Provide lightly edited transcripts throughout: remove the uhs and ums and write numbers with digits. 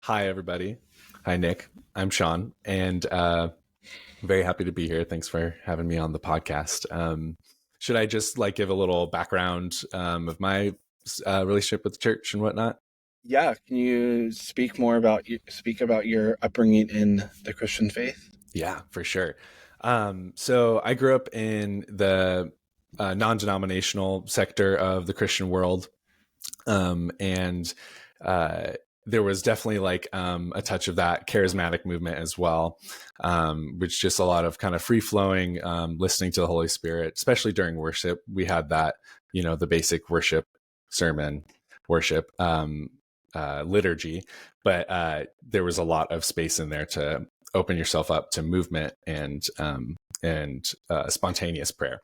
Hi, everybody. Hi, Nick. I'm Shaun, and very happy to be here. Thanks for having me on the podcast. Should I just like give a little background of my relationship with the church and whatnot? Yeah, can you speak about your upbringing in the Christian faith? Yeah, for sure. So I grew up in the non-denominational sector of the Christian world, and uh, there was definitely like a touch of that charismatic movement as well, which just a lot of kind of free flowing, listening to the Holy Spirit, especially during worship. We had that, the basic worship sermon, worship liturgy, but there was a lot of space in there to open yourself up to movement and spontaneous prayer.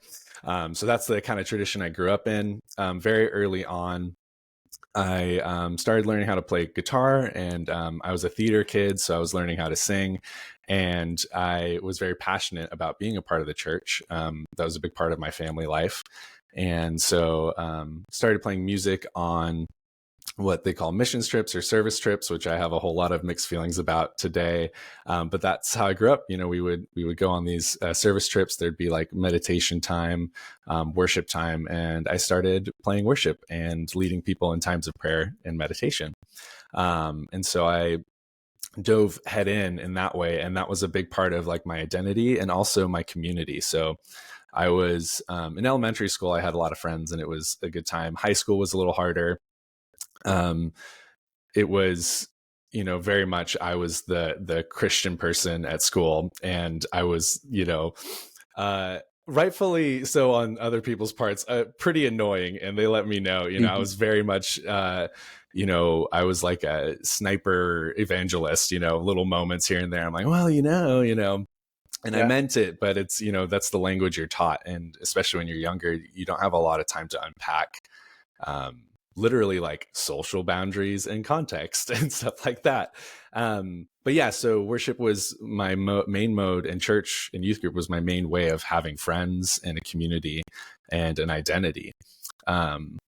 So that's the kind of tradition I grew up in. Very early on, I started learning how to play guitar, and I was a theater kid, so I was learning how to sing. And I was very passionate about being a part of the church. That was a big part of my family life. And so started playing music on what they call mission trips or service trips, which I have a whole lot of mixed feelings about today. But that's how I grew up. We would go on these service trips. There'd be like meditation time, worship time, and I started playing worship and leading people in times of prayer and meditation. And so I dove head in that way, and that was a big part of like my identity and also my community. So I was in elementary school. I had a lot of friends, and it was a good time. High school was a little harder. um, it was, very much I was the Christian person at school, and I was, uh, rightfully so on other people's parts, pretty annoying, and they let me know. I was very much, I was like a sniper evangelist. Little moments here and there. I'm like, well, and I Yeah. meant it, but it's, that's the language you're taught, and especially when you're younger, you don't have a lot of time to unpack. Um, Literally like social boundaries and context and stuff like that. But yeah, so worship was my main mode, and church and youth group was my main way of having friends and a community and an identity. Um,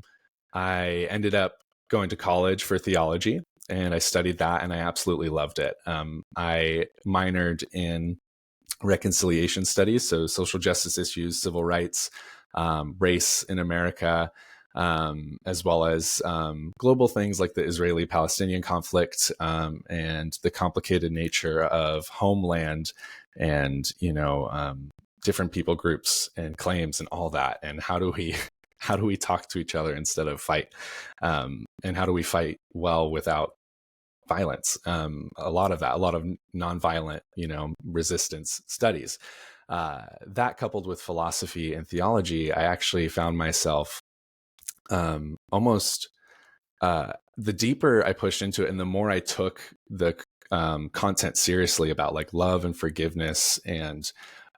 I ended up going to college for theology, and I studied that, and I absolutely loved it. I minored in reconciliation studies, so social justice issues, civil rights, race in America, as well as global things like the Israeli-Palestinian conflict, and the complicated nature of homeland, and different people groups and claims and all that, and how do we how do we talk to each other instead of fight, and how do we fight well without violence. A lot of nonviolent, resistance studies. That coupled with philosophy and theology, I actually found myself almost the deeper I pushed into it, and the more I took the content seriously about like love and forgiveness and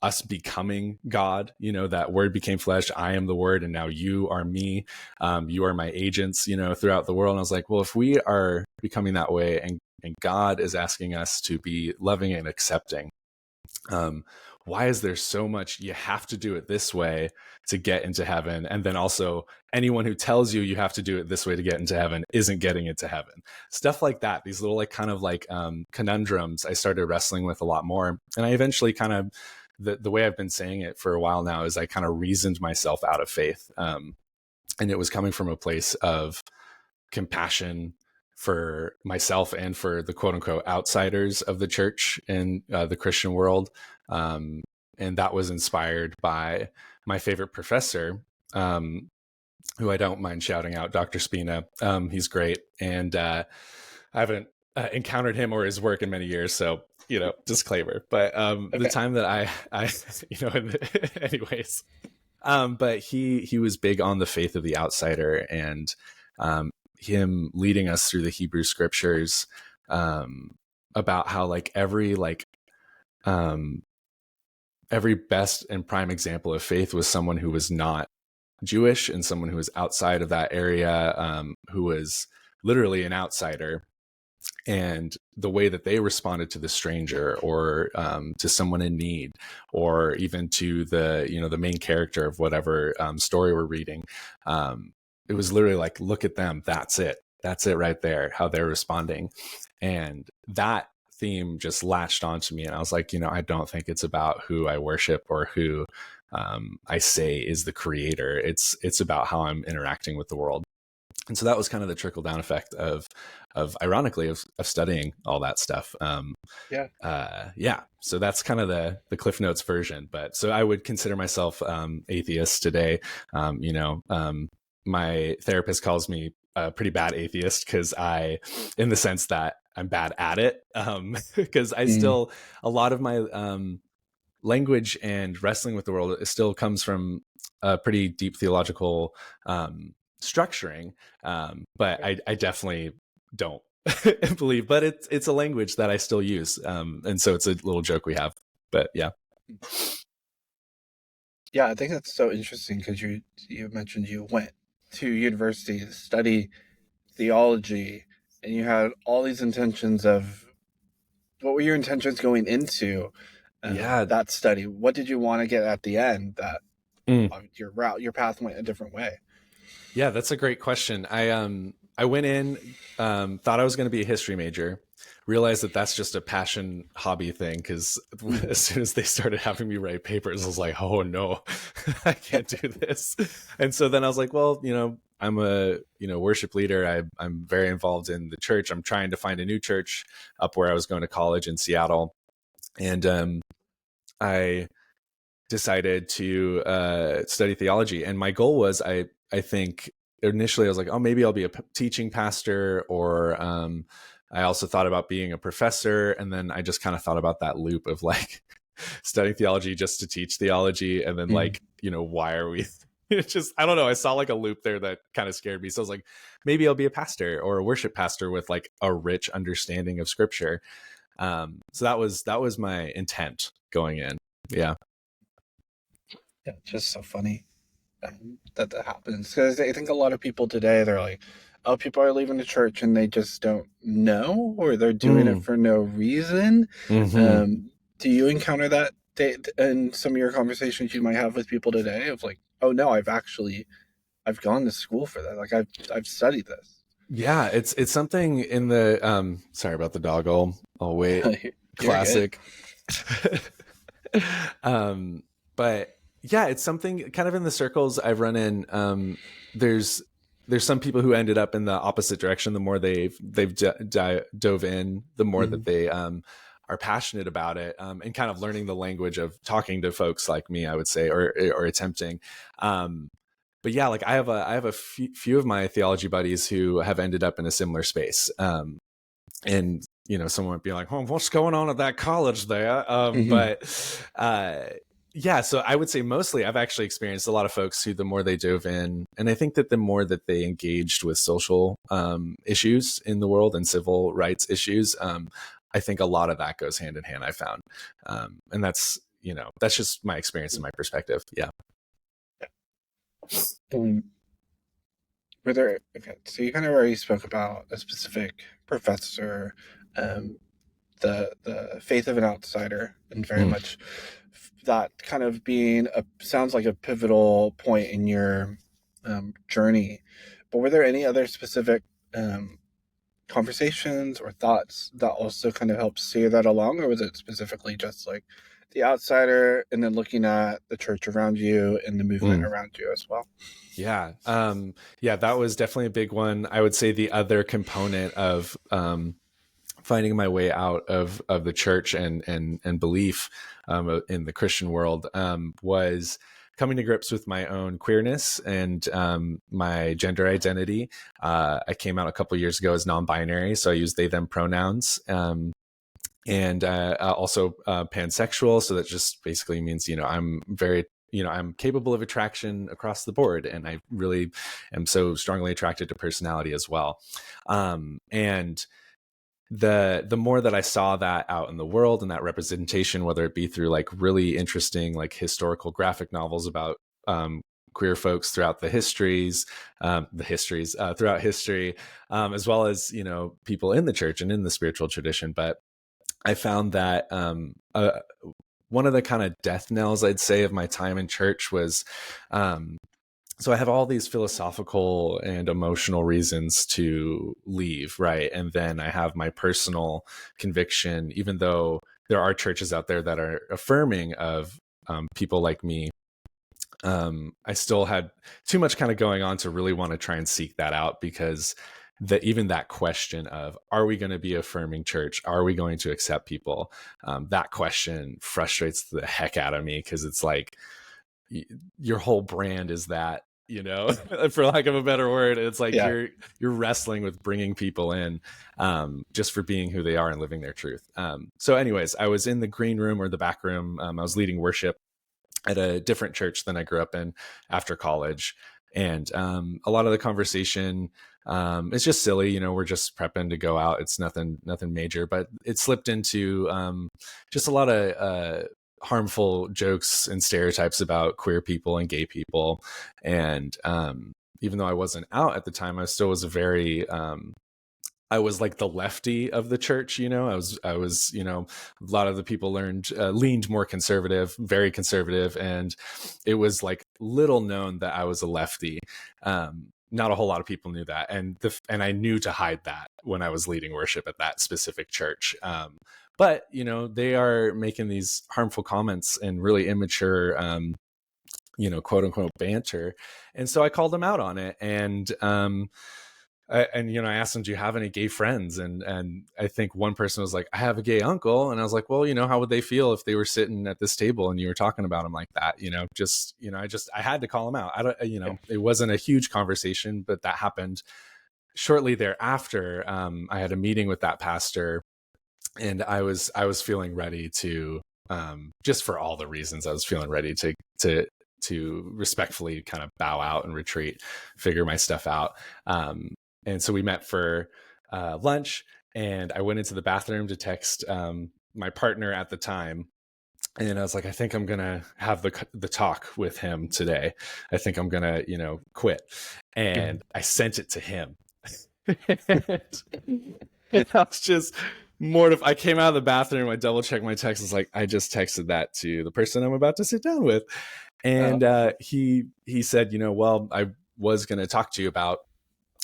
us becoming God, that word became flesh. I am the word, and now you are me. You are my agents, throughout the world. And I was like, well, if we are becoming that way, and God is asking us to be loving and accepting, why is there so much you have to do it this way to get into heaven? And then also anyone who tells you you have to do it this way to get into heaven isn't getting into heaven. Stuff like that. These little like kind of like conundrums I started wrestling with a lot more. And I eventually kind of, the way I've been saying it for a while now is I kind of reasoned myself out of faith. And it was coming from a place of compassion for myself and for the quote unquote outsiders of the church and the Christian world. And that was inspired by my favorite professor, who I don't mind shouting out, Dr. Spina. He's great. And I haven't encountered him or his work in many years. So, disclaimer. But the Okay. time that I anyways, but he was big on the faith of the outsider, and him leading us through the Hebrew scriptures, about how like every best and prime example of faith was someone who was not Jewish, and someone who was outside of that area, who was literally an outsider, and the way that they responded to the stranger, or to someone in need, or even to the main character of whatever story we're reading. It was literally like, look at them, that's it. That's it right there, how they're responding. And that theme just latched onto me. And I was like, I don't think it's about who I worship or who I say is the creator. It's about how I'm interacting with the world. And so that was kind of the trickle down effect of ironically of studying all that stuff. Yeah. Yeah. So that's kind of the Cliff Notes version. But so I would consider myself atheist today. My therapist calls me a pretty bad atheist because in the sense that I'm bad at it. Because I Mm. still, a lot of my language and wrestling with the world, it still comes from a pretty deep theological structuring. But I definitely don't believe, but it's a language that I still use. And so it's a little joke we have, but yeah. Yeah, I think that's so interesting because you mentioned you went to university to study theology, and you had all these intentions of what were your intentions going into Yeah. that study? What did you want to get at the end that Mm. your path went a different way? Yeah, that's a great question. I went in, thought I was going to be a history major, realized that that's just a passion hobby thing. Because Mm. as soon as they started having me write papers, I was like, oh no, I can't do this. And so then I was like, well, I'm a worship leader. I'm very involved in the church. I'm trying to find a new church up where I was going to college in Seattle, and I decided to study theology. And my goal was, I think initially I was like, oh, maybe I'll be a teaching pastor, or I also thought about being a professor. And then I just kind of thought about that loop of like studying theology just to teach theology. And then Mm. like, why are we it's just, I don't know. I saw like a loop there that kind of scared me. So I was like, maybe I'll be a pastor or a worship pastor with like a rich understanding of scripture. So that was my intent going in. Yeah. Yeah, it's just so funny that happens because I think a lot of people today they're like, oh, people are leaving the church and they just don't know, or they're doing it Mm. for no reason. Mm-hmm. Do you encounter that in some of your conversations you might have with people today of like, oh no, I've gone to school for that, like I've studied this. Yeah, it's something in the sorry about the dog. I'll wait. You're good. Classic. um but yeah, it's something kind of in the circles I've run in. There's some people who ended up in the opposite direction. The more they've dove in, the more Mm-hmm. that they are passionate about it, and kind of learning the language of talking to folks like me, I would say, or attempting. But yeah, like I have a few of my theology buddies who have ended up in a similar space. And someone might be like, oh, what's going on at that college there? Mm-hmm. But yeah, so I would say mostly I've actually experienced a lot of folks who, the more they dove in, and I think that the more that they engaged with social issues in the world and civil rights issues, I think a lot of that goes hand in hand, I found. And that's just my experience and my perspective. Yeah. Um, okay, so you kind of already spoke about a specific professor, um, the faith of an outsider, and very Mm. much that kind of being a sounds like a pivotal point in your journey. But were there any other specific um, conversations or thoughts that also kind of helped steer that along, or was it specifically just like the outsider and then looking at the church around you and the movement Mm. around you as well? Yeah. Yeah, that was definitely a big one. I would say the other component of finding my way out of the church and belief in the Christian world was coming to grips with my own queerness and my gender identity. I came out a couple years ago as non-binary, so I use they them pronouns. And also pansexual, so that just basically means I'm very I'm capable of attraction across the board, and I really am so strongly attracted to personality as well. And the more that I saw that out in the world and that representation, whether it be through like really interesting like historical graphic novels about queer folks throughout the histories throughout history, as well as people in the church and in the spiritual tradition. But I found that one of the kind of death knells, I'd say, of my time in church was so I have all these philosophical and emotional reasons to leave, right? And then I have my personal conviction, even though there are churches out there that are affirming of people like me. I still had too much kind of going on to really want to try and seek that out, because even that question of, are we going to be affirming church? Are we going to accept people? That question frustrates the heck out of me, because it's like, your whole brand is that, for lack of a better word. It's like Yeah. you're wrestling with bringing people in, just for being who they are and living their truth. So anyways, I was in the green room, or the back room. I was leading worship at a different church than I grew up in after college. And a lot of the conversation, it's just silly, we're just prepping to go out. It's nothing major, but it slipped into just a lot of harmful jokes and stereotypes about queer people and gay people. And even though I wasn't out at the time, I still was I was like the lefty of the church, I was, a lot of the people leaned more conservative, very conservative. And it was like little known that I was a lefty. Not a whole lot of people knew that. And I knew to hide that when I was leading worship at that specific church. But, they are making these harmful comments and really immature, quote unquote banter. And so I called them out on it. And, I asked them, do you have any gay friends? And I think one person was like, I have a gay uncle. And I was like, well, how would they feel if they were sitting at this table and you were talking about them like that? I had to call them out. It wasn't a huge conversation, but that happened shortly thereafter. I had a meeting with that pastor, and I was feeling ready to, just for all the reasons, I was feeling ready to respectfully kind of bow out and retreat, figure my stuff out. And so we met for lunch, and I went into the bathroom to text my partner at the time. And I was like, I think I'm going to have the talk with him today. I think I'm going to, quit. And I sent it to him. And I was just mortified. I came out of the bathroom. I double checked my text. I was like, I just texted that to the person I'm about to sit down with. And he said, well, I was going to talk to you about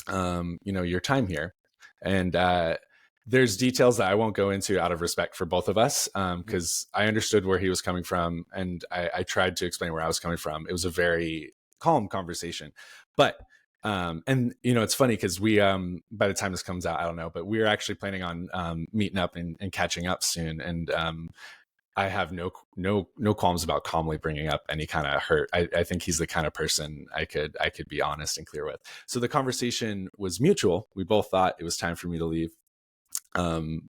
your time here. And there's details that I won't go into out of respect for both of us, because I understood where he was coming from, and I tried to explain where I was coming from. It was a very calm conversation. But and it's funny, because we by the time this comes out, I don't know, but we're actually planning on meeting up and catching up soon. And I have no qualms about calmly bringing up any kind of hurt. I think he's the kind of person I could be honest and clear with. So the conversation was mutual. We both thought it was time for me to leave. And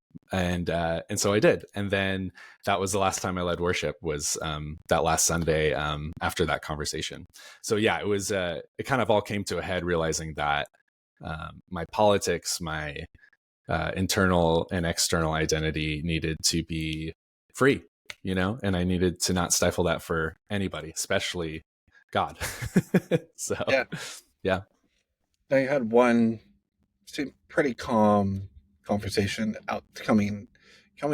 so I did. And then that was the last time I led worship, was that last Sunday after that conversation. So yeah, it was it kind of all came to a head, realizing that my politics, my internal and external identity needed to be free, and I needed to not stifle that for anybody, especially God. So yeah. Now you had one pretty calm conversation coming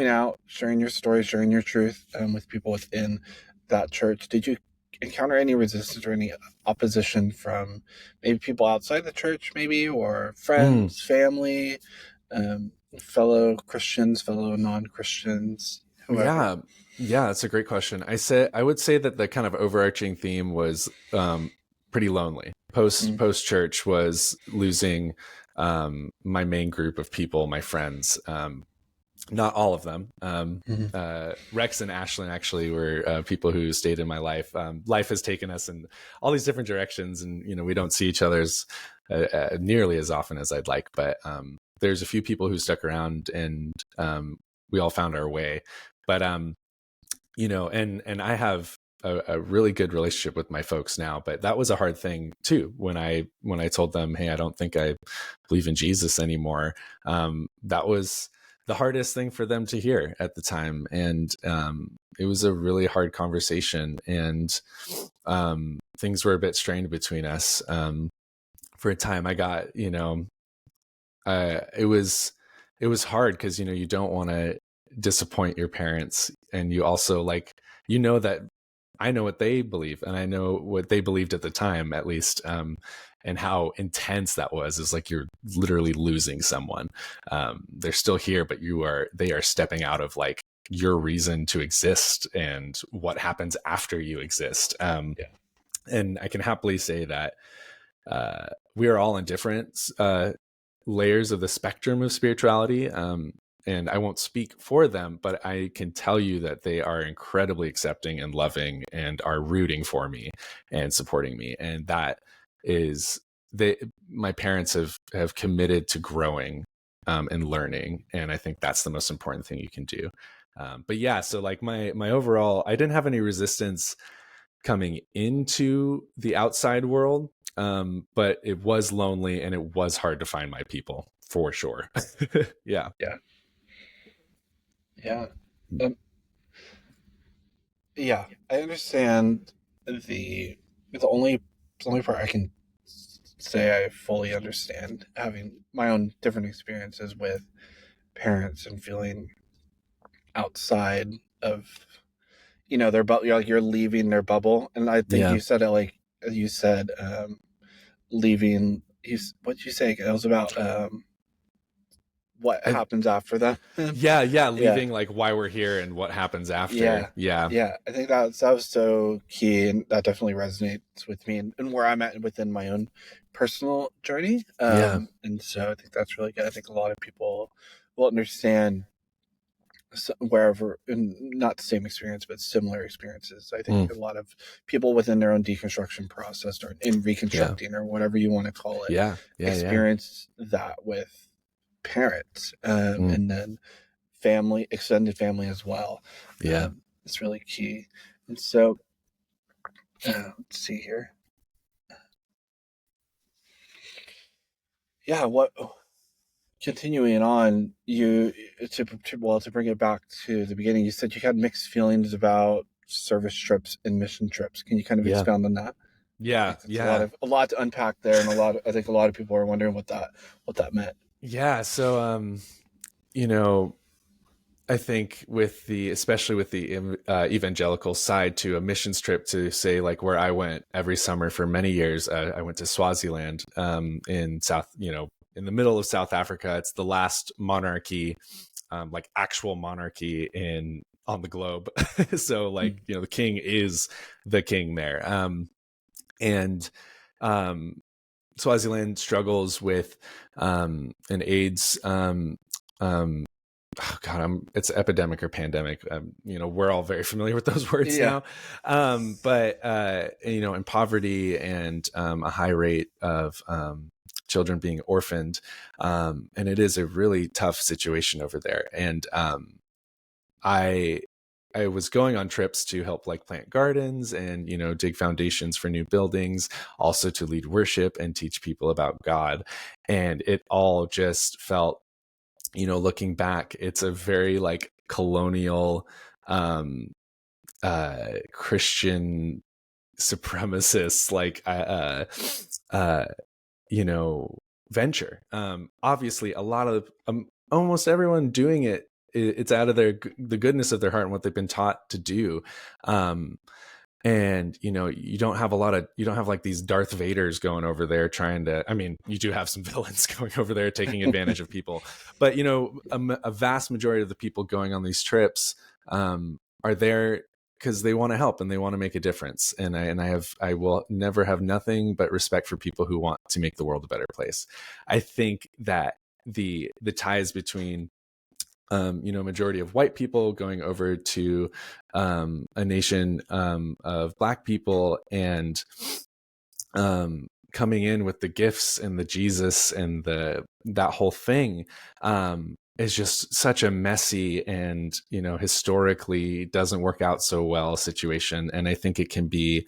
out, sharing your story, sharing your truth with people within that church. Did you encounter any resistance or any opposition from maybe people outside the church, maybe, or friends, family, fellow Christians, fellow non-Christians, whoever? Yeah, that's a great question. I would say that the kind of overarching theme was pretty lonely. Post church was losing my main group of people, my friends. Not all of them. Rex and Ashlyn actually were people who stayed in my life. Life has taken us in all these different directions, and we don't see each other's nearly as often as I'd like. But there's a few people who stuck around, and we all found our way. But and I have a really good relationship with my folks now, but that was a hard thing too. When I told them, hey, I don't think I believe in Jesus anymore. That was the hardest thing for them to hear at the time. And it was a really hard conversation, and things were a bit strained between us. For a time I got, it was hard, because, you don't want to disappoint your parents. And you also that I know what they believe, and I know what they believed at the time, at least, and how intense that was. Is like you're literally losing someone. They're still here, but they are stepping out of like your reason to exist and what happens after you exist. Yeah. And I can happily say that we are all in different layers of the spectrum of spirituality. And I won't speak for them, but I can tell you that they are incredibly accepting and loving and are rooting for me and supporting me. And that is my parents have committed to growing and learning. And I think that's the most important thing you can do. But yeah, so like my overall, I didn't have any resistance coming into the outside world. But it was lonely and it was hard to find my people for sure. Yeah. Yeah. Yeah. Um, yeah. I understand the only part I can say I fully understand, having my own different experiences with parents and feeling outside of, their bubble. You're leaving their bubble, and I think Yeah. you said it like you said, leaving. What you say? It was about what I, happens after that. yeah. Yeah. Leaving like why we're here and what happens after. Yeah. Yeah. Yeah. I think that was so key, and that definitely resonates with me, and where I'm at within my own personal journey. Yeah. And so I think that's really good. I think a lot of people will understand wherever, and not the same experience, but similar experiences. I think Mm. a lot of people within their own deconstruction process, or in Yeah. reconstructing, or whatever you want to call it, Yeah. Yeah. experience that with parents, Mm. and then family, extended family as well. Yeah. It's really key. And so, let's see here. Yeah, what continuing on, to bring it back to the beginning, you said you had mixed feelings about service trips and mission trips. Can you kind of Yeah. expound on that? I Yeah. think that's Yeah. a lot to unpack there, and I think a lot of people are wondering what that meant. Yeah. So you know, I think especially with the evangelical side to a missions trip, to say like where I went every summer for many years, I went to Swaziland, in in the middle of South Africa. It's the last monarchy, like actual monarchy on the globe. So like, the king is the king there. And um, Swaziland struggles with an AIDS, oh God, it's epidemic or pandemic. We're all very familiar with those words Yeah. now. But in poverty and a high rate of children being orphaned, and it is a really tough situation over there. And I I was going on trips to help like plant gardens and dig foundations for new buildings, also to lead worship and teach people about God, and it all just felt, looking back, it's a very like colonial, um Christian supremacist, like uh you know venture. Obviously a lot of almost everyone doing it's out of the goodness of their heart and what they've been taught to do. um and you don't have like these Darth Vaders going over there trying to, I mean, you do have some villains going over there taking advantage of people, but a vast majority of the people going on these trips are there because they want to help and they want to make a difference. And I will never have nothing but respect for people who want to make the world a better place. I think that the ties between majority of white people going over to a nation of Black people, and coming in with the gifts and the Jesus and that whole thing, is just such a messy and historically doesn't work out so well situation. And I think it can be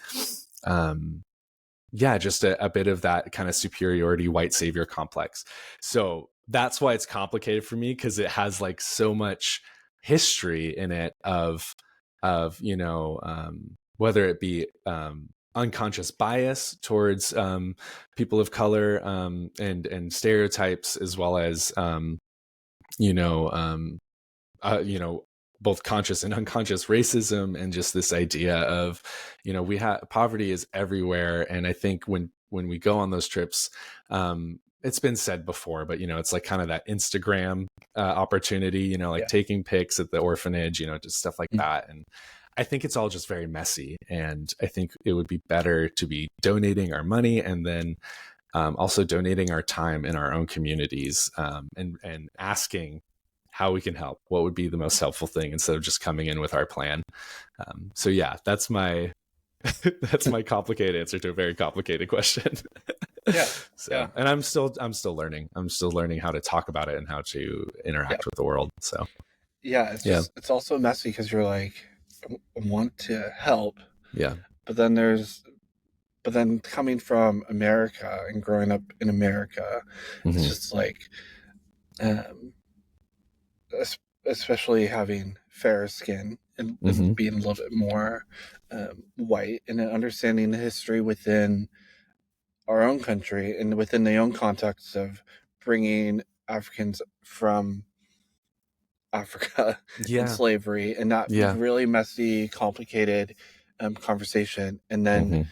just a bit of that kind of superiority white savior complex. So that's why it's complicated for me, because it has like so much history in it of whether it be unconscious bias towards people of color, and stereotypes, as well as you know both conscious and unconscious racism, and just this idea of, we have poverty is everywhere. And I think when we go on those trips, it's been said before, but it's like kind of that Instagram opportunity, like Yeah. taking pics at the orphanage, just stuff like Mm. that. And I think it's all just very messy. And I think it would be better to be donating our money, and then also donating our time in our own communities, and asking how we can help. What would be the most helpful thing, instead of just coming in with our plan. So yeah, that's my that's my complicated answer to a very complicated question. Yeah. So, Yeah. and I'm still learning. I'm still learning how to talk about it and how to interact Yeah. with the world. So Yeah. It's also messy because you're like, I want to help, yeah. but then coming from America and growing up in America, it's Mm-hmm. just like, especially having fairer skin and Mm-hmm. being a little bit more white, and then understanding the history within our own country and within the own context of bringing Africans from Africa in Yeah. slavery, and that Yeah. really messy, complicated conversation. And then Mm-hmm.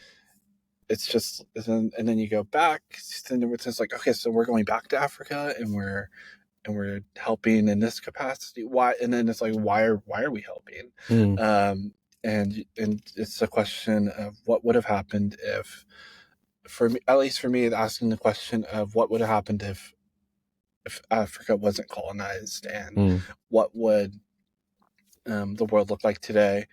it's just, and then you go back, and it's just like, okay, so we're going back to Africa, and we're helping in this capacity. Why? And then it's like, why are we helping? Mm. And it's a question of what would have happened if, for me, at least for me, asking the question of what would have happened if Africa wasn't colonized, and Mm. what would the world look like today.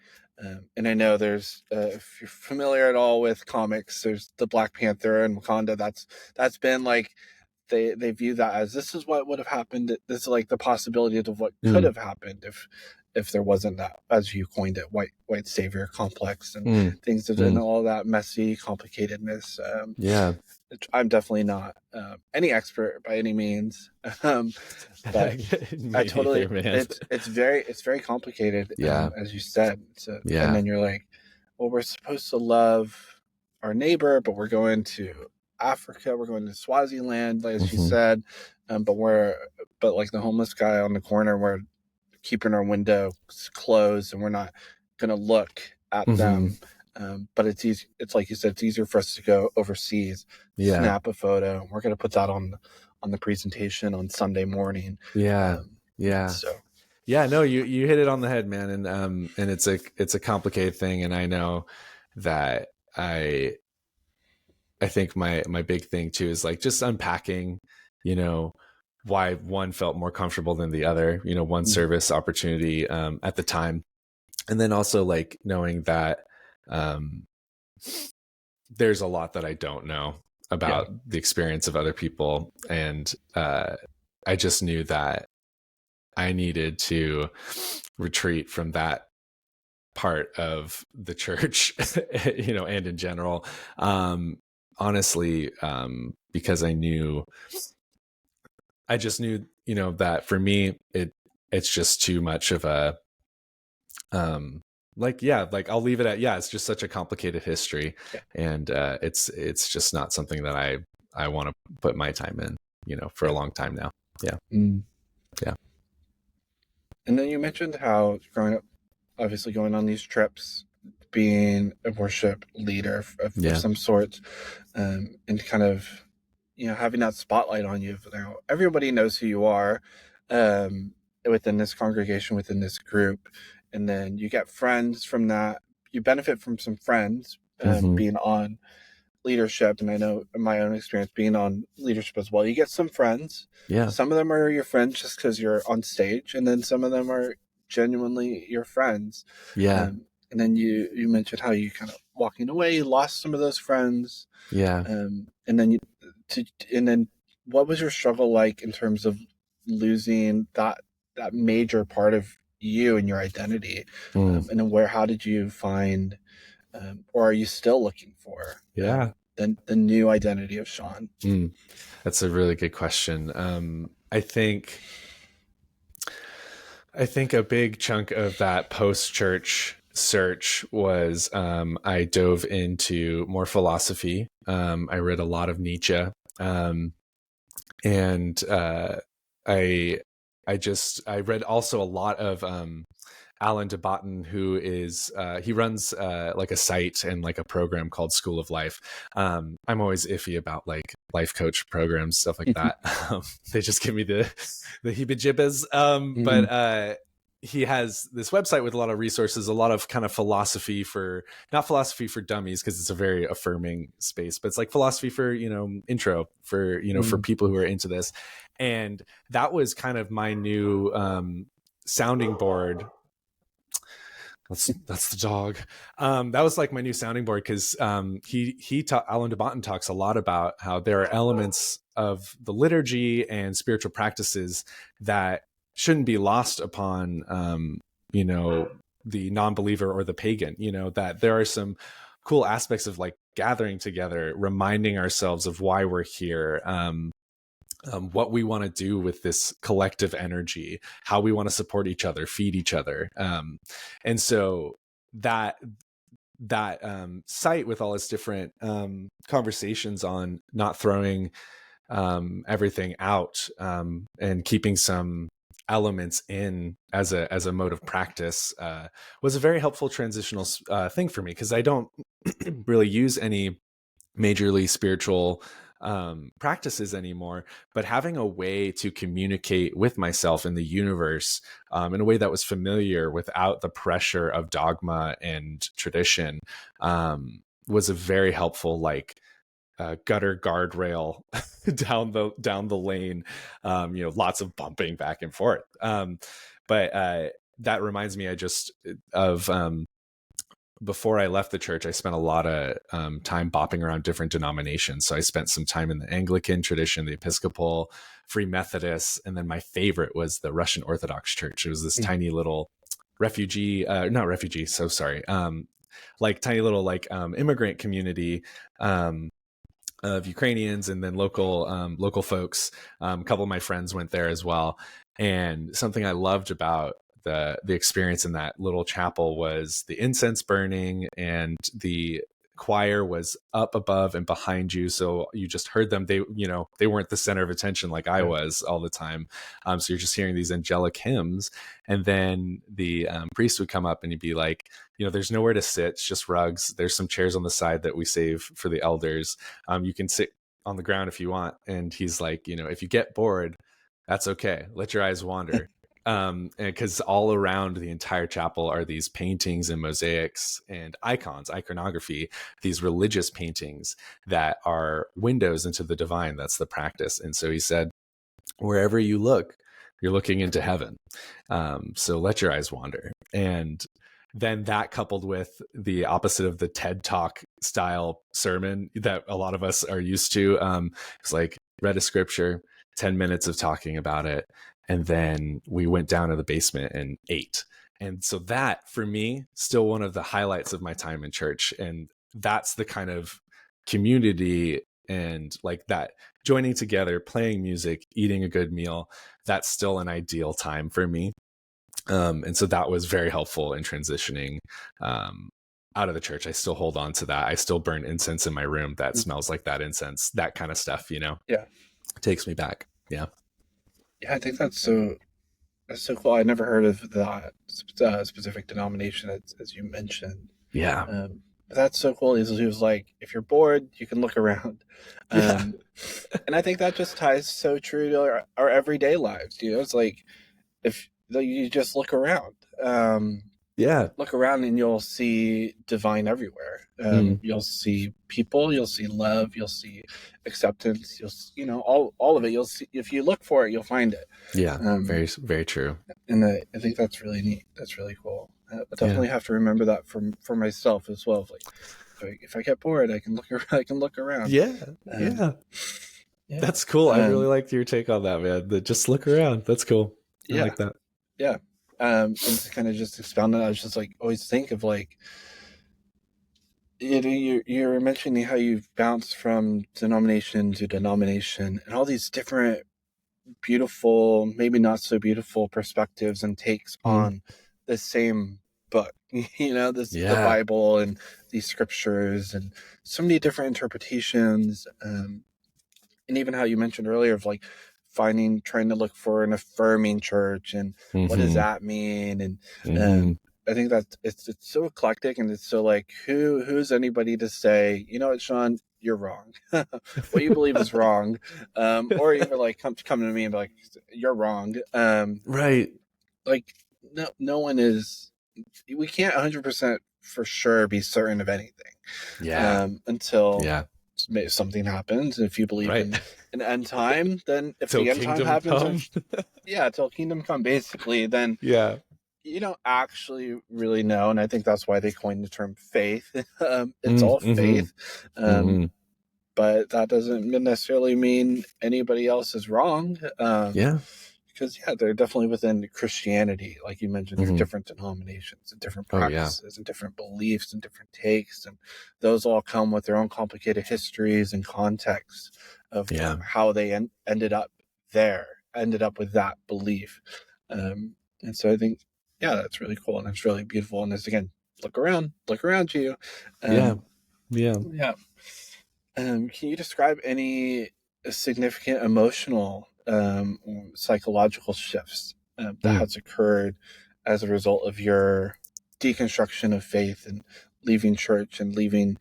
And I know there's, if you're familiar at all with comics, there's the Black Panther and Wakanda. That's been like, they view that as, this is what would have happened. This is like the possibility of what could have happened if there wasn't that, as you coined it, white savior complex and things, and all that messy complicatedness. Yeah. I'm definitely not any expert by any means, but I totally, Either, man. it's very complicated, Yeah. as you said. So, Yeah. and then you're like, well, we're supposed to love our neighbor, but we're going to Africa, we're going to Swaziland, as you said, but like the homeless guy on the corner, we're keeping our window closed, and we're not going to look at them. But it's easy. It's like you said, it's easier for us to go overseas, snap a photo. We're going to put that on the presentation on Sunday morning. Yeah. So yeah, no, you hit it on the head, man. And it's a complicated thing. And I know that I think my big thing too is like just unpacking, why one felt more comfortable than the other, one service opportunity at the time. And then also like knowing that there's a lot that I don't know about the experience of other people. And I just knew that I needed to retreat from that part of the church, and in general, honestly, because I just knew, that for me, it's just too much of a, like I'll leave it at, it's just such a complicated history, and it's just not something that I want to put my time in, for a long time now. Yeah. Yeah. And then you mentioned how growing up, obviously going on these trips, being a worship leader of some sort, and kind of, having that spotlight on you. Now everybody knows who you are within this congregation, within this group, and then you get friends from that. You benefit from some friends being on leadership, and I know in my own experience being on leadership as well, you get some friends. Some of them are your friends just because you're on stage, and then some of them are genuinely your friends. And then you mentioned how you kind of walking away, you lost some of those friends. And then what was your struggle like in terms of losing that major part of you and your identity? And then how did you find, or are you still looking for the new identity of Shaun? That's a really good question. I think a big chunk of that post-church search was I dove into more philosophy. I read a lot of Nietzsche, and I read also a lot of Alan de Botton, who is he runs like a site and like a program called School of Life. I'm always iffy about like life coach programs, stuff like that. They just give me the heebie-jeebies. But he has this website with a lot of resources, a lot of kind of philosophy for, not philosophy for dummies, because it's a very affirming space, but it's like philosophy for, intro for, for people who are into this. And that was kind of my new sounding board. That's the dog. That was like my new sounding board, because Alan de Botton talks a lot about how there are elements of the liturgy and spiritual practices that shouldn't be lost upon the non-believer or the pagan. That there are some cool aspects of like gathering together, reminding ourselves of why we're here, what we want to do with this collective energy, how we want to support each other, feed each other. And so that site with all its different conversations on not throwing everything out, and keeping some elements in as a mode of practice, was a very helpful transitional thing for me, because I don't really use any majorly spiritual practices anymore, but having a way to communicate with myself in the universe in a way that was familiar without the pressure of dogma and tradition was a very helpful gutter guardrail down the lane. Lots of bumping back and forth, but that reminds me of before I left the church, I spent a lot of time bopping around different denominations. So I spent some time in the Anglican tradition, the Episcopal, Free Methodist, and then my favorite was the Russian Orthodox Church. It was this tiny little not refugee, so sorry, tiny little immigrant community of Ukrainians, and then local folks. A couple of my friends went there as well, and something I loved about the experience in that little chapel was the incense burning, and the choir was up above and behind you, so you just heard them. They weren't the center of attention like I was all the time, so you're just hearing these angelic hymns, and then the priest would come up and he'd be like, there's nowhere to sit, it's just rugs, there's some chairs on the side that we save for the elders, you can sit on the ground if you want. And he's like, if you get bored, that's okay, let your eyes wander. And because all around the entire chapel are these paintings and mosaics and iconography, these religious paintings that are windows into the divine. That's the practice. And so he said, wherever you look, you're looking into heaven. So let your eyes wander. And then that, coupled with the opposite of the TED Talk style sermon that a lot of us are used to, it's like read a scripture, 10 minutes of talking about it, and then we went down to the basement and ate. And so that, for me, still one of the highlights of my time in church. And that's the kind of community and like that joining together, playing music, eating a good meal, that's still an ideal time for me. And so that was very helpful in transitioning out of the church. I still hold on to that. I still burn incense in my room that smells like that incense, that kind of stuff, Yeah. It takes me back. Yeah. Yeah, I think that's so cool. I never heard of that specific denomination as you mentioned. Yeah. But that's so cool. He was like, if you're bored, you can look around. And I think that just ties so true to our everyday lives. It's like, if you just look around, look around and you'll see divine everywhere. You'll see people, you'll see love, you'll see acceptance, all of it. You'll see, if you look for it, you'll find it. Yeah. Very, very true. And I think that's really neat. That's really cool. I definitely have to remember that for myself as well. Like, if I get bored, I can look around. Yeah. That's cool. I really liked your take on that, man. Just look around. That's cool. I like that. Yeah. And to kind of just expound on it, I was just like, always think of like, you're mentioning how you've bounced from denomination to denomination and all these different beautiful, maybe not so beautiful perspectives and takes on the same book, the Bible and these scriptures and so many different interpretations. And even how you mentioned earlier of like trying to look for an affirming church, and what does Mm-hmm. that mean? And Mm-hmm. I think that it's so eclectic, and it's so like, who's anybody to say, you know what, Shaun, you're wrong. What you believe is wrong. Or even like come to me and be like, you're wrong. Right. Like no one is. We can't 100% for sure be certain of anything Yeah. until Yeah. something happens. If you believe Right. in an end time, then if Till the end time kingdom happens, come. yeah, till kingdom come, basically, then Yeah. you don't actually really know. And I think that's why they coined the term faith. It's all Mm-hmm. faith. Um, Mm-hmm. but that doesn't necessarily mean anybody else is wrong. Yeah. Because yeah, they're definitely within Christianity. Like you mentioned, there's Mm-hmm. different denominations and different Oh yeah. practices and different beliefs and different takes, and those all come with their own complicated histories and contexts of Yeah. how they ended up with that belief. And so I think, yeah, that's really cool, and it's really beautiful. And it's, again, look around you. Yeah. Um, Yeah. yeah. Can you describe any significant emotional or psychological shifts that Mm. has occurred as a result of your deconstruction of faith and leaving church and leaving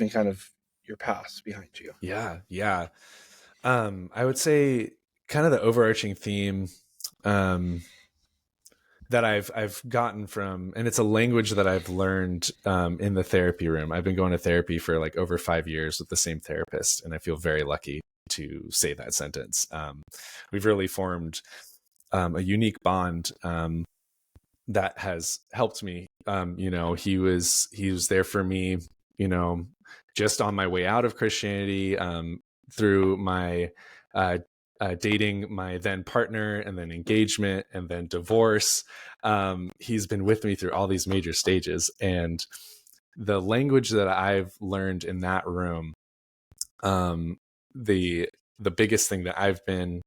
kind of your past behind you? Yeah. Yeah. I would say kind of the overarching theme um that I've gotten from, and it's a language that I've learned in the therapy room. I've been going to therapy for like over 5 years with the same therapist, and I feel very lucky to say that sentence. We've really formed a unique bond that has helped me. He was there for me, you know, just on my way out of Christianity, through my dating my then partner, and then engagement, and then divorce. He's been with me through all these major stages, and the language that I've learned in that room, um, the the biggest thing that I've been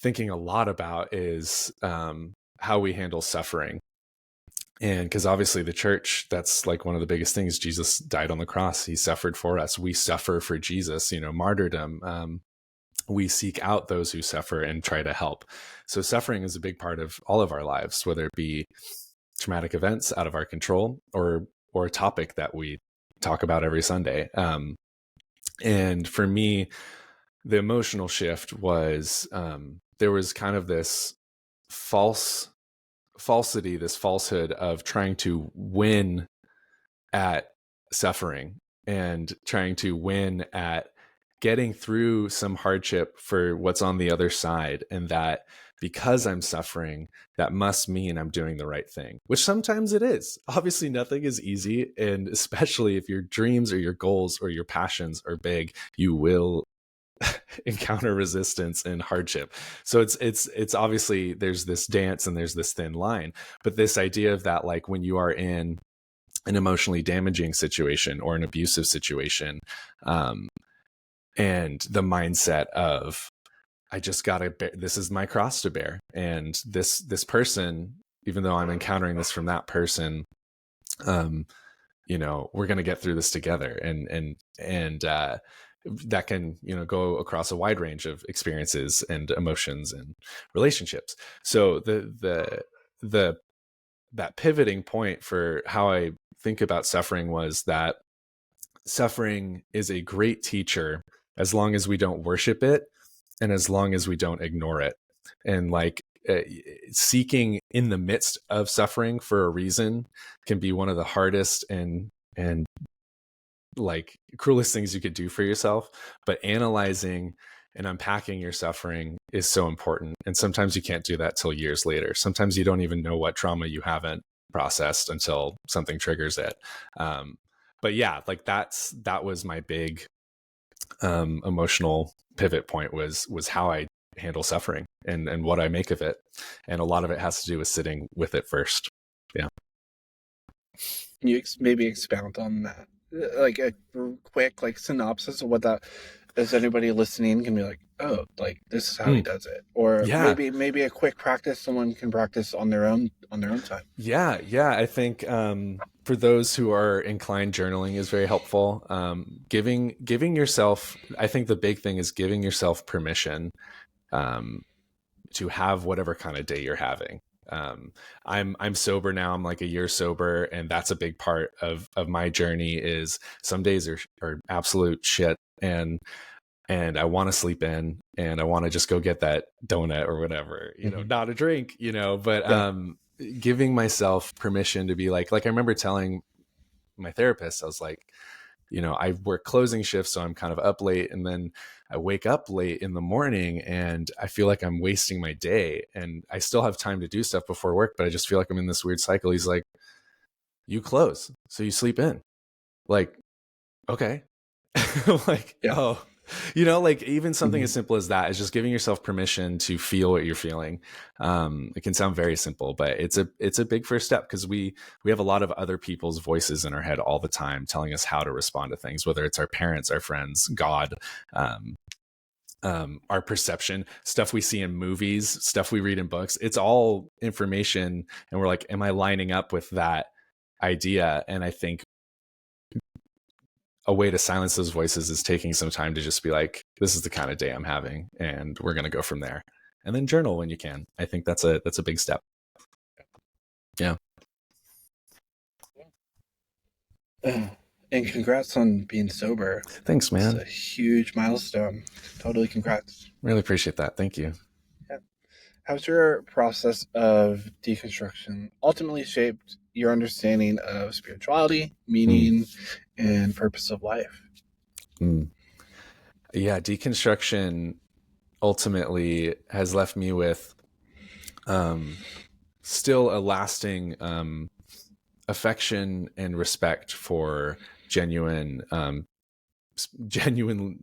thinking a lot about is how we handle suffering. And because obviously the church, that's like one of the biggest things. Jesus died on the cross. He suffered for us. We suffer for Jesus, martyrdom. We seek out those who suffer and try to help. So suffering is a big part of all of our lives, whether it be traumatic events out of our control, or a topic that we talk about every Sunday. And for me, the emotional shift was, there was kind of this this falsehood of trying to win at suffering, and trying to win at getting through some hardship for what's on the other side. And that because I'm suffering, that must mean I'm doing the right thing, which sometimes it is. Obviously, nothing is easy. And especially if your dreams or your goals or your passions are big, you will encounter resistance and hardship. So it's obviously, there's this dance and there's this thin line. But this idea of that, like when you are in an emotionally damaging situation or an abusive situation, and the mindset of, I just gotta bear, this is my cross to bear, and this person, even though I'm encountering this from that person, we're gonna get through this together. And that can, go across a wide range of experiences and emotions and relationships. So the that pivoting point for how I think about suffering was that suffering is a great teacher as long as we don't worship it, and as long as we don't ignore it. And like, seeking in the midst of suffering for a reason can be one of the hardest and like cruelest things you could do for yourself. But analyzing and unpacking your suffering is so important. And sometimes you can't do that till years later. Sometimes you don't even know what trauma you haven't processed until something triggers it. But yeah, like that was my big emotional pivot point, was how I handle suffering and what I make of it. And a lot of it has to do with sitting with it first. Yeah. Can you maybe expound on that? Like a quick synopsis of what that, as anybody listening can be like, oh, like this is how he does it, or Yeah. maybe a quick practice someone can practice on their own time. Yeah. I think for those who are inclined, journaling is very helpful. Giving yourself, I think the big thing is giving yourself permission to have whatever kind of day you're having. I'm sober now. I'm like a year sober, and that's a big part of my journey. Is some days are absolute shit, and I want to sleep in, and I want to just go get that donut or whatever, not a drink, but giving myself permission to be like I remember telling my therapist, I was like, I work closing shifts, so I'm kind of up late, and then I wake up late in the morning and I feel like I'm wasting my day, and I still have time to do stuff before work, but I just feel like I'm in this weird cycle. He's like, you close, so you sleep in. Like, okay. I'm like, oh, even something as simple as that is just giving yourself permission to feel what you're feeling. It can sound very simple, but it's a big first step, because we have a lot of other people's voices in our head all the time telling us how to respond to things, whether it's our parents, our friends, God, our perception, stuff we see in movies, stuff we read in books. It's all information, and we're like, am I lining up with that idea? And I think a way to silence those voices is taking some time to just be like, this is the kind of day I'm having, and we're going to go from there. And then journal when you can. I think that's a big step. Yeah. And congrats on being sober. Thanks, man. It's a huge milestone. Totally congrats. Really appreciate that. Thank you. Yeah. How's your process of deconstruction ultimately shaped your understanding of spirituality, meaning, and purpose of life? Yeah, deconstruction ultimately has left me with still a lasting affection and respect for genuine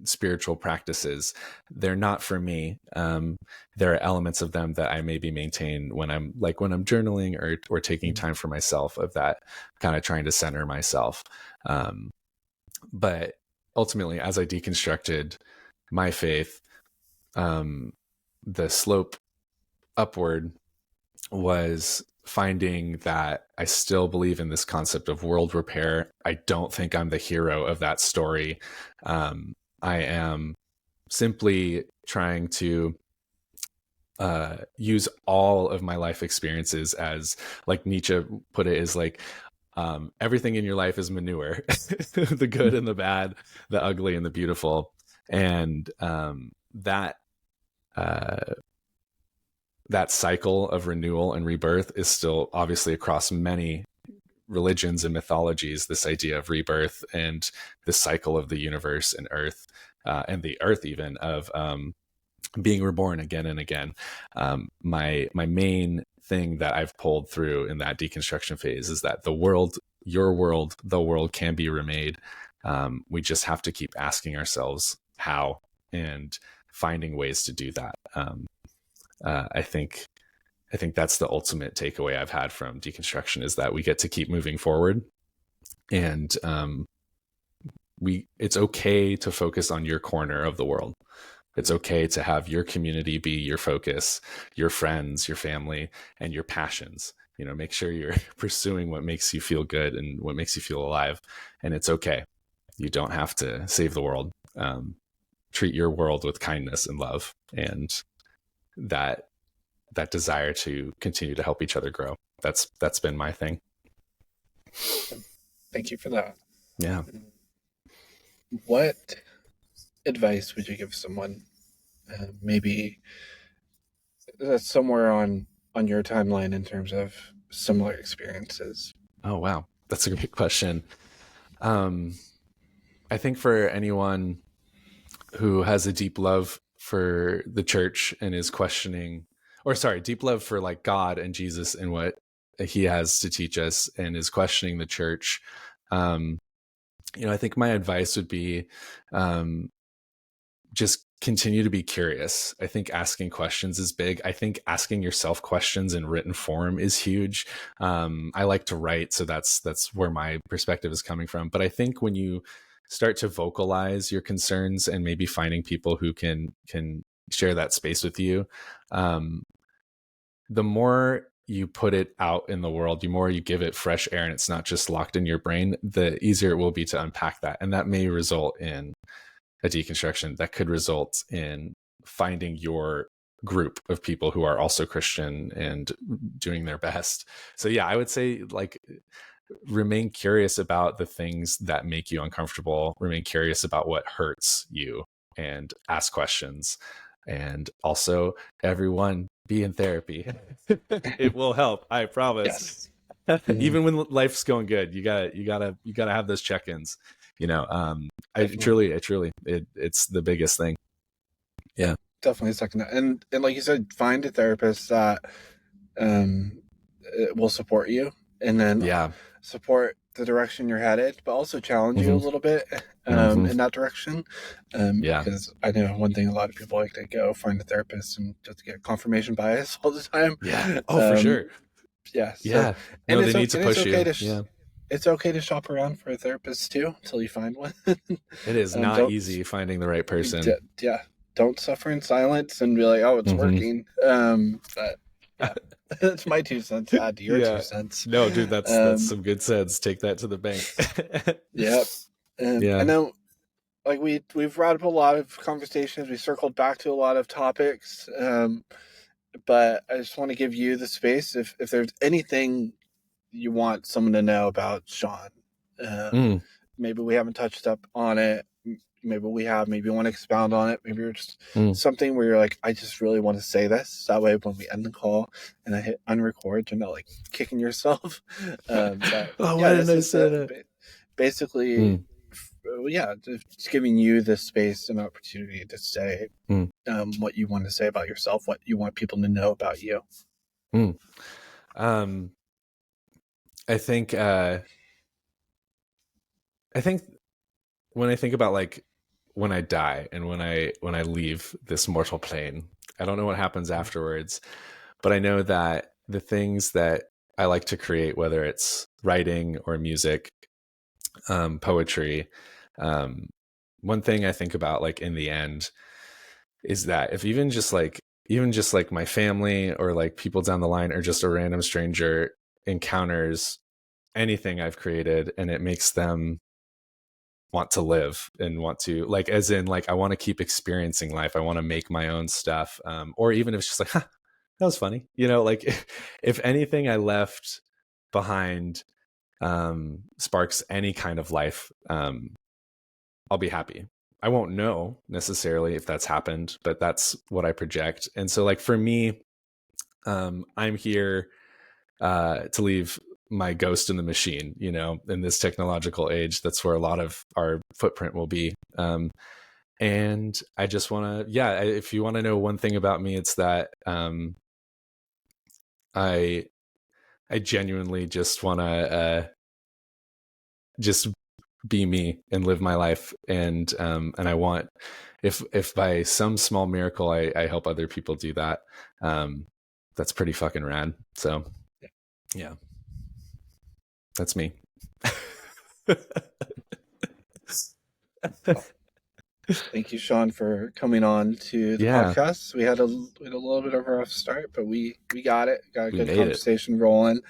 spiritual practices. They're not for me. There are elements of them that I maybe maintain when I'm journaling or taking time for myself, of that kind of trying to center myself. But ultimately, as I deconstructed my faith, the slope upward was finding that I still believe in this concept of world repair. I don't think I'm the hero of that story. I am simply trying to use all of my life experiences as, like Nietzsche put it, is like, everything in your life is manure, the good and the bad, the ugly and the beautiful. And that cycle of renewal and rebirth is still obviously across many religions and mythologies, this idea of rebirth and the cycle of the universe and earth, and the earth even, of being reborn again and again. My main thing that I've pulled through in that deconstruction phase is that the world can be remade. We just have to keep asking ourselves how, and finding ways to do that. I think that's the ultimate takeaway I've had from deconstruction, is that we get to keep moving forward, and it's okay to focus on your corner of the world. It's okay to have your community be your focus, your friends, your family, and your passions. Make sure you're pursuing what makes you feel good and what makes you feel alive. And it's okay. You don't have to save the world. Treat your world with kindness and love, and that desire to continue to help each other grow. That's been my thing. Thank you for that. Yeah. What advice would you give someone, maybe that's somewhere on your timeline in terms of similar experiences? Oh, wow. That's a great question. I think for anyone who has a deep love for the church and is questioning, deep love for like God and Jesus and what he has to teach us, and is questioning the church, I think my advice would be, just continue to be curious. I think asking questions is big. I think asking yourself questions in written form is huge. I like to write, so that's where my perspective is coming from. But I think when you start to vocalize your concerns, and maybe finding people who can share that space with you, the more you put it out in the world, the more you give it fresh air, and it's not just locked in your brain, the easier it will be to unpack that. And that may result in a deconstruction that could result in finding your group of people who are also Christian and doing their best. So yeah, I would say like remain curious about the things that make you uncomfortable, remain curious about what hurts you, and ask questions. And also, everyone be in therapy. It will help, I promise. Yes. Even when life's going good, you gotta have those check-ins. I Definitely. truly, it's the biggest thing. Yeah. Definitely second that. And like you said, find a therapist that um will support you, and then Yeah. support the direction you're headed, but also challenge you a Hmm. little bit Hmm. in that direction. Yeah. Because I know one thing, a lot of people like to go find a therapist and just get confirmation bias all the time. Yeah. Oh, for Um, sure. yeah. So, Yeah. No, they need to and it's push okay you. to Yeah. it's okay to shop around for a therapist too until you find one. It is not Don't easy finding the right person. yeah, don't suffer in silence and be like, oh, it's Hmm. working. But yeah, that's my 2 cents. Add to your two Yeah. cents. No, dude, that's Um, some good sense. Take that to the bank. yeah. I Yeah. know, like we've brought up a lot of conversations. We circled back to a lot of topics. But I just want to give you the space if there's anything you want someone to know about Shaun. Mm, Maybe we haven't touched up on it. Maybe we have. Maybe you want to expound on it. Maybe you're just mm. something where you're like, I just really want to say this. That way, when we end the call and I hit unrecord, you're not like kicking yourself. But Oh, why yeah, didn't this I is say that? basically, Mm, yeah, just giving you the space and opportunity to say mm, what you want to say about yourself, what you want people to know about you. mm. Um, I think I think when I think about like when I die and when I leave this mortal plane, I don't know what happens afterwards, but I know that the things that I like to create, whether it's writing or music, poetry, um, one thing I think about like in the end is that if even just like my family or like people down the line or just a random stranger encounters anything I've created and it makes them want to live and want to like as in like I want to keep experiencing life, I want to make my own stuff, or even if it's just like huh, that was funny, like if anything I left behind sparks any kind of life, I'll be happy. I won't know necessarily if that's happened, but that's what I project. And so like for me, I'm here to leave my ghost in the machine, in this technological age. That's where a lot of our footprint will be. And I just want to, yeah, if you want to know one thing about me, it's that I genuinely just want to just be me and live my life. And I want, if by some small miracle I help other people do that, that's pretty fucking rad. So yeah, that's me. Thank you, Shaun, for coming on to the Yeah, podcast. We had a little bit of a rough start, but we got it. Got a we good made it. conversation rolling.